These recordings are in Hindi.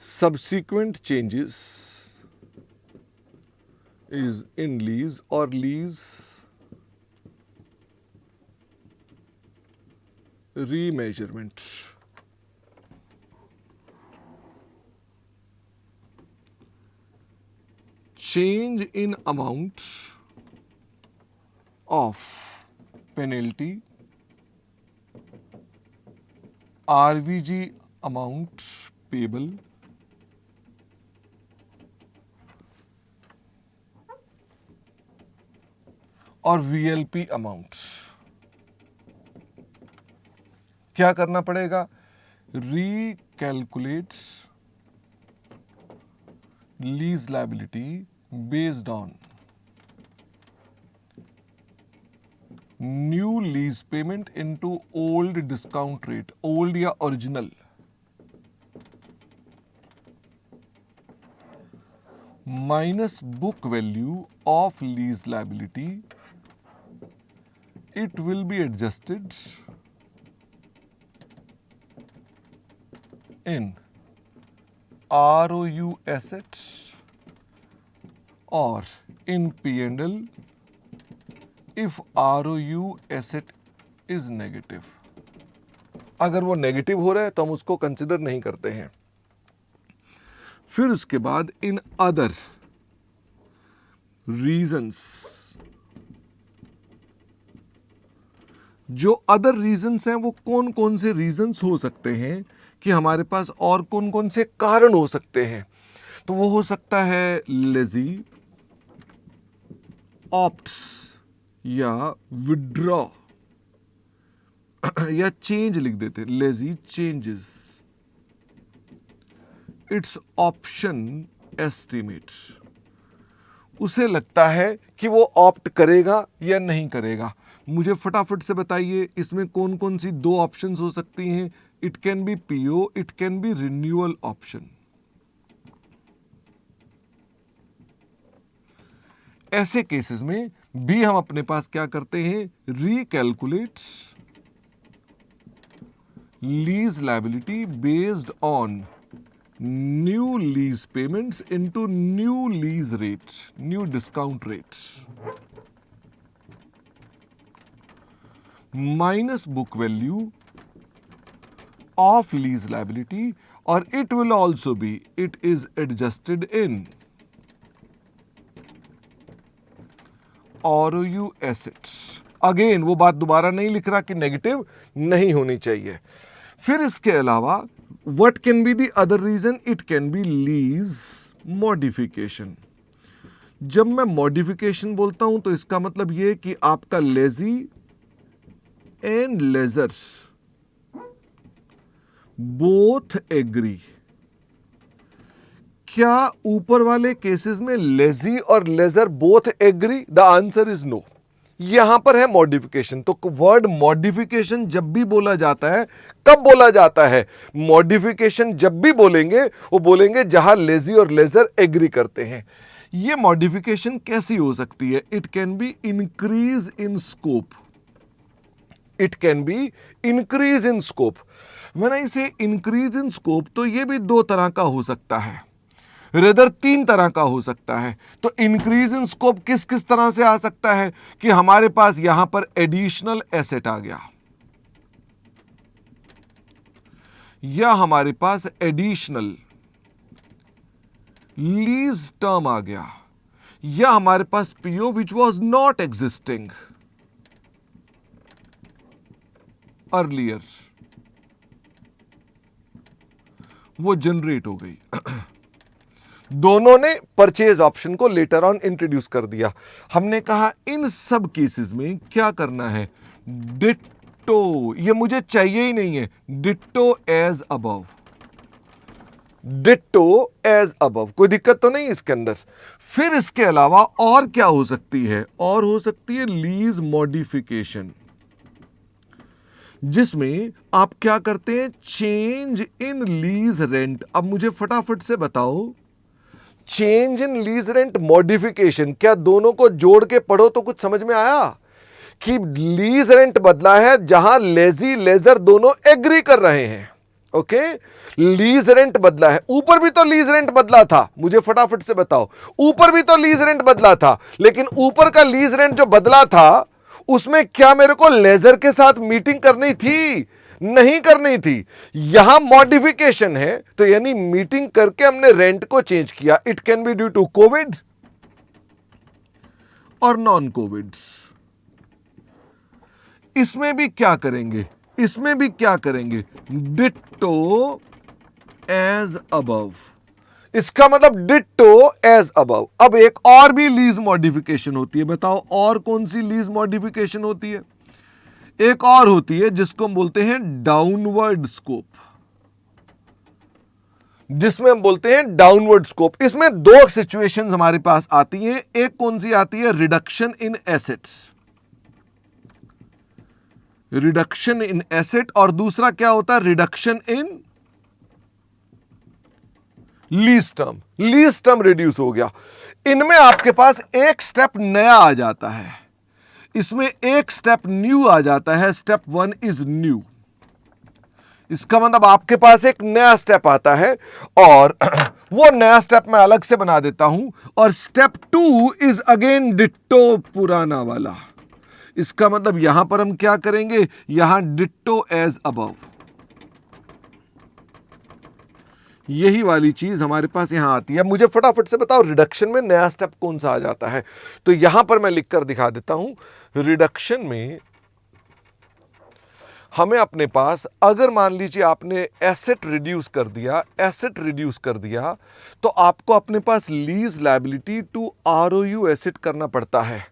subsequent changes is in lease or lease remeasurement. Change in amount of penalty, RVG amount payable, और VLP अमाउंट। क्या करना पड़ेगा? Recalculate lease liability based on new lease payment into old discount rate, old या original, minus book value of lease liability. It will be adjusted in ROU asset or in P&L if ROU asset is negative. अगर वो नेगेटिव हो रहा है तो हम उसको कंसिडर नहीं करते हैं. फिर उसके बाद इन अदर रीजंस, जो अदर रीजंस हैं वो कौन कौन से रीजंस हो सकते हैं कि हमारे पास और कौन कौन से कारण हो सकते हैं. तो वो हो सकता है लेजी, ऑप्ट्स या विड्रॉ या चेंज लिख देते. Lazy changes it's option estimate. उसे लगता है कि वो ऑप्ट करेगा या नहीं करेगा. मुझे फटाफट से बताइए इसमें कौन कौन सी दो ऑप्शंस हो सकती हैं. It can B PO, it can B renewal option. ऐसे केसेस में भी हम अपने पास क्या करते हैं? Recalculate lease liability based on new lease payments into new lease rate, new discount rate, minus book value of lease liability, or it will also be, it is adjusted in ROU assets. Again वो बात दोबारा नहीं लिख रहा कि नेगेटिव नहीं होनी चाहिए. फिर इसके अलावा what can be the other reason? It can be lease modification. जब मैं मॉडिफिकेशन बोलता हूं तो इसका मतलब ये कि आपका lessee and lessor both agree. क्या ऊपर वाले केसेस में लेजी और lessor both agree? The answer is no. यहां पर है मॉडिफिकेशन. तो वर्ड मॉडिफिकेशन जब भी बोला जाता है, कब बोला जाता है? मॉडिफिकेशन जब भी बोलेंगे वो बोलेंगे जहां लेजी और लेजर एग्री करते हैं. ये मॉडिफिकेशन कैसी हो सकती है? It can be increase in scope. It can be increase in scope. When I say increase in scope, तो ये भी दो तरह का हो सकता है, रेदर तीन तरह का हो सकता है. तो इंक्रीज इन स्कोप किस किस तरह से आ सकता है? कि हमारे पास यहां पर एडिशनल एसेट आ गया, या हमारे पास एडिशनल लीज टर्म आ गया, या हमारे पास PO which was not existing earlier, वो जनरेट हो गई. दोनों ने परचेज ऑप्शन को लेटर ऑन इंट्रोड्यूस कर दिया. हमने कहा इन सब केसेस में क्या करना है? डिट्टो. ये मुझे चाहिए ही नहीं है. Ditto as above, ditto as above. कोई दिक्कत तो नहीं इसके अंदर. फिर इसके अलावा और क्या हो सकती है? और हो सकती है लीज मॉडिफिकेशन, जिसमें आप क्या करते हैं? Change in lease rent. अब मुझे फटाफट से बताओ, change in lease rent, modification, क्या दोनों को जोड़ के पढ़ो तो कुछ समझ में आया? कि लीज रेंट बदला है जहां लेजी लेजर दोनों एग्री कर रहे हैं. ओके, लीज रेंट बदला है। ऊपर भी तो लीज रेंट बदला था, मुझे फटाफट से बताओ, ऊपर भी तो लीज रेंट बदला था, लेकिन ऊपर का लीज रेंट जो बदला था उसमें क्या मेरे को लेजर के साथ मीटिंग करनी थी? नहीं करनी थी। यहां मॉडिफिकेशन है, तो यानी मीटिंग करके हमने रेंट को चेंज किया। It can be due to Covid और नॉन कोविड। इसमें भी क्या करेंगे? इसमें भी क्या करेंगे? Ditto as above. इसका मतलब डिट्टो एज अबव। अब एक और भी लीज मॉडिफिकेशन होती है, बताओ और कौन सी लीज मॉडिफिकेशन होती है? एक और होती है जिसको हम बोलते हैं डाउनवर्ड स्कोप, जिसमें हम बोलते हैं डाउनवर्ड स्कोप। इसमें दो सिचुएशंस हमारे पास आती हैं। एक कौन सी आती है? Reduction in assets, reduction in asset. और दूसरा क्या होता है? Reduction in lease term. Lease term reduce हो गया। इनमें आपके पास एक स्टेप नया आ जाता है, इसमें एक स्टेप न्यू आ जाता है। Step 1 is new. इसका मतलब आपके पास एक नया स्टेप आता है और वो नया स्टेप मैं अलग से बना देता हूं। और स्टेप 2 इज अगेन डिट्टो पुराना वाला। इसका मतलब यहां पर हम क्या करेंगे? यहां डिट्टो एज अबव। यही वाली चीज हमारे पास यहां आती है। मुझे फटाफट से बताओ रिडक्शन में नया स्टेप कौन सा आ जाता है? तो यहां पर मैं लिखकर दिखा देता हूं। रिडक्शन में हमें अपने पास, अगर मान लीजिए आपने एसेट रिड्यूस कर दिया, एसेट रिड्यूस कर दिया, तो आपको अपने पास लीज लायबिलिटी टू आरओयू एसेट करना पड़ता है।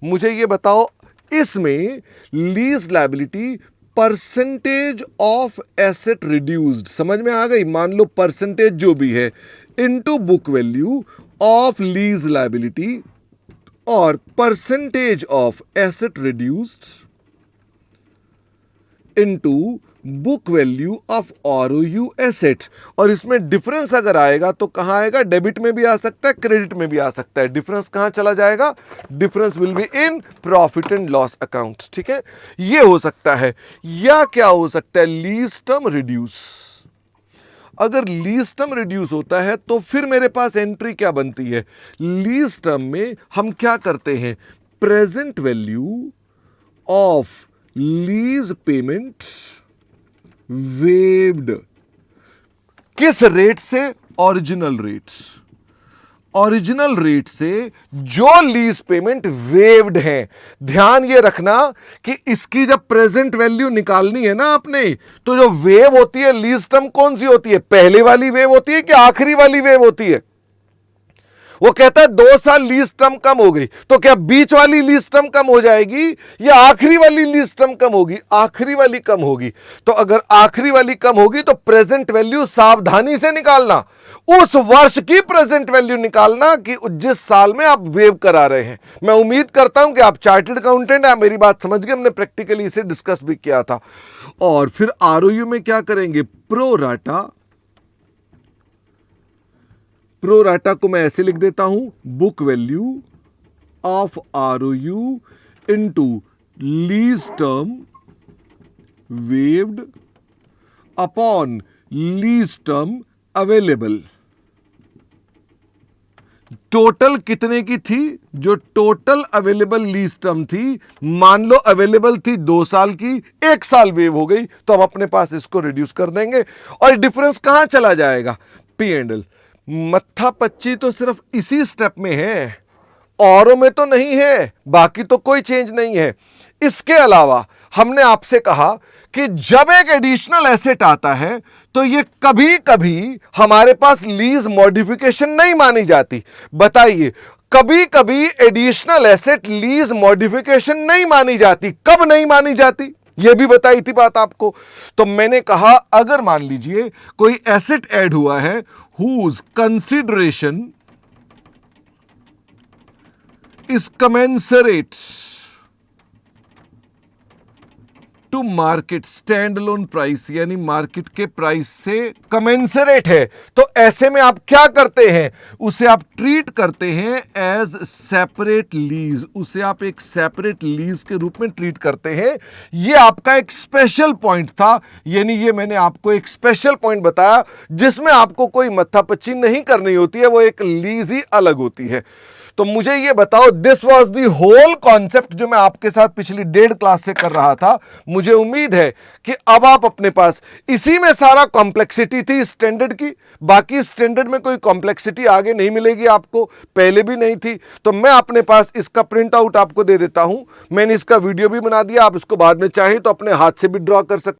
मुझे ये बताओ, इसमें lease liability percentage of asset reduced, समझ में आ गई? मान लो परसेंटेज जो भी है into book value of lease liability और percentage of asset reduced into book value of ROU asset. और इसमें डिफरेंस अगर आएगा तो कहां आएगा? डेबिट में भी आ सकता है, क्रेडिट में भी आ सकता है। डिफरेंस कहां चला जाएगा? Difference will be in profit and loss account. ठीक है, ये हो सकता है। या क्या हो सकता है? Lease term reduce. अगर लीज टर्म रिड्यूस होता है तो फिर मेरे पास एंट्री क्या बनती है? लीज टर्म में हम क्या करते हैं? Present value of lease payment waived. किस रेट से? Original rate. ओरिजिनल रेट से जो लीज पेमेंट वेव्ड है। ध्यान ये रखना कि इसकी जब प्रेजेंट वैल्यू निकालनी है ना आपने, तो जो वेव होती है लीज टर्म कौन सी होती है? पहले वाली वेव होती है कि आखिरी वाली वेव होती है? वो कहता है 2 साल लीज टर्म कम हो गई, तो क्या बीच वाली लीज टर्म कम हो जाएगी या आखिरी वाली लीज टर्म कम होगी? आखिरी वाली कम होगी। तो अगर आखिरी वाली कम होगी तो प्रेजेंट वैल्यू सावधानी से निकालना, उस वर्ष की प्रेजेंट वैल्यू निकालना कि जिस साल में आप वेव करा रहे हैं। मैं उम्मीद करता हूं कि आप चार्टर्ड अकाउंटेंट हैं, मेरी बात समझ गए। हमने प्रैक्टिकली इसे डिस्कस भी किया था। और फिर आरओयू में क्या करेंगे? Pro rata. प्रो राटा को मैं ऐसे लिख देता हूं, book value of ROU into lease term waived upon lease term available. Total कितने की थी? जो टोटल अवेलेबल लीज टर्म थी, मान लो अवेलेबल थी 2 साल की, 1 साल वेव हो गई, तो हम अपने पास इसको रिड्यूस कर देंगे। और डिफरेंस कहां चला जाएगा? P and L. मत्था पच्ची तो सिर्फ इसी स्टेप में है, औरों में तो नहीं है, बाकी तो कोई चेंज नहीं है। इसके अलावा हमने आपसे कहा कि जब एक एडिशनल एसेट आता है तो ये कभी कभी हमारे पास लीज मॉडिफिकेशन नहीं मानी जाती। बताइए, कभी कभी एडिशनल एसेट लीज मॉडिफिकेशन नहीं मानी जाती। कब नहीं मानी जाती? यह भी बताई थी बात आपको। तो मैंने कहा अगर मान लीजिए कोई एसेट ऐड हुआ है whose consideration is commensurate to market standalone price, यानी मार्केट के प्राइस से कमेंसरेट है। तो ऐसे में आप क्या करते हैं, उसे आप ट्रीट करते हैं एज सेपरेट लीज, उसे आप एक सेपरेट लीज के रूप में ट्रीट करते हैं। ये आपका एक स्पेशल पॉइंट था, यानी ये मैंने आपको एक स्पेशल पॉइंट बताया जिसमें आपको कोई मत्थापच्ची नहीं करनी होती है, वो एक लीज ही अलग होती है। तो मुझे ये बताओ, this was the whole concept जो मैं आपके साथ पिछली 1.5 क्लास से कर रहा था। मुझे उम्मीद है कि अब आप अपने पास, इसी में सारा कॉम्प्लेक्सिटी थी स्टैंडर्ड की, बाकी स्टैंडर्ड में कोई कॉम्प्लेक्सिटी आगे नहीं मिलेगी आपको, पहले भी नहीं थी। तो मैं अपने पास इसका प्रिंट आउट आपको दे देता हूं, मैंने इसका वीडियो भी बना दिया, आप इसको बाद में चाहे तो अपने हाथ से भी ड्रॉ कर सकते